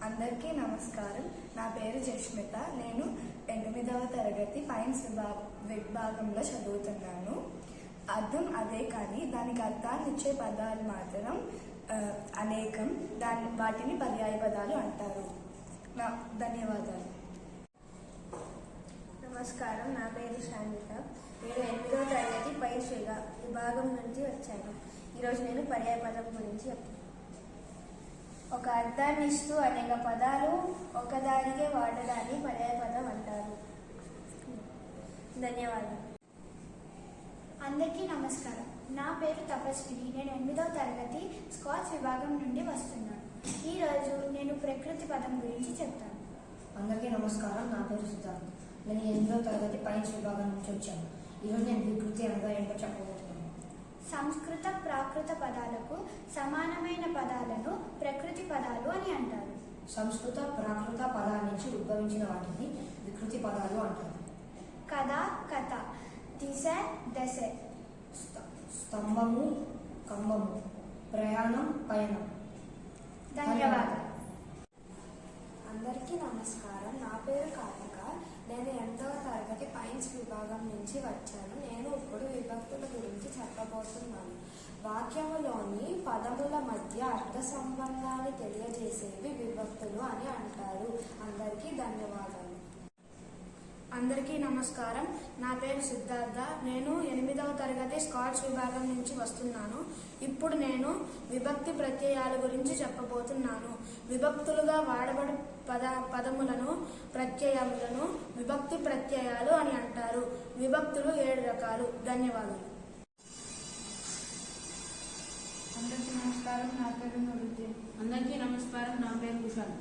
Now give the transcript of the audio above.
అందరికీ నమస్కారం. నా పేరు జష్మిత. నేను 8వ తరగతి సైన్స్ విభాగంలో చదువుతున్నాను. అర్థం అదే కానీ దానికి అర్థాన్ని ఇచ్చే పదాలు మాత్రం అనేకం. వాటిని పర్యాయ పదాలు అంటారు. ధన్యవాదాలు. నమస్కారం. నా పేరు శాంతిత. నేను 8వ తరగతి సైన్స్ విభాగం నుంచి వచ్చాను. ఈరోజు నేను పర్యాయ పదం గురించి చెప్తాను. ఒక అర్థాన్ని ఇస్తూ అనేక పదాలు ఒకదానికే వాడడాన్ని పర్యాయ పదం అంటారు. ధన్యవాదాలు. అందరికీ నమస్కారం. నా పేరు తపస్విని. నేను 8వ తరగతి స్కాచ్ విభాగం నుండి వస్తున్నాను. ఈరోజు నేను ప్రకృతి పదం గురించి చెప్తాను. అందరికీ నమస్కారం. నా పేరు సిద్ధార్థ్. నేను 8వ తరగతి సైన్స్ విభాగం నుంచి వచ్చాను. ఈరోజు నేను వికృతి అనగా ఏంటో చెప్పబోతున్నాను. సంస్కృత ప్రాకృత పదాలకు సమానమైన పదాలను ప్రకృతి పదాలు అని అంటారు. సంస్కృత ప్రాకృత పదాల నుంచి ఉద్భవించిన వాటిని వికృతి పదాలు అంటారు. కథ కథ, దిశ దశ, స్తంభము కంబము, ప్రయాణం పయనం. ధన్యవాదాలు. అందరికీ నమస్కారం. నా పేరు కార్తిక. నేను 8వ తరగతి సైన్స్ విభాగం నుంచి వచ్చాను. నేను ఇప్పుడు విభక్తుల గురించి చెప్పబోతున్నాను. వాక్యములోని పదముల మధ్య అర్థ సంబంధాన్ని తెలియజేసేవి విభక్తులు అని అంటారు. అందరికీ ధన్యవాదాలు. అందరికీ నమస్కారం. నా పేరు సిద్ధార్థ. నేను 8వ తరగతి స్కాచ్ విభాగం నుంచి వస్తున్నాను. ఇప్పుడు నేను విభక్తి ప్రత్యయాల గురించి చెప్పబోతున్నాను. విభక్తులుగా వాడబడు పదములను ప్రత్యయములను విభక్తి ప్రత్యయాలు అని అంటారు. విభక్తులు 7 రకాలు. ధన్యవాదాలు. అందరికీ నమస్కారం. నా పేరు నూరుద్దీన్. అందరికీ నమస్కారం. నా పేరు కుషాల్.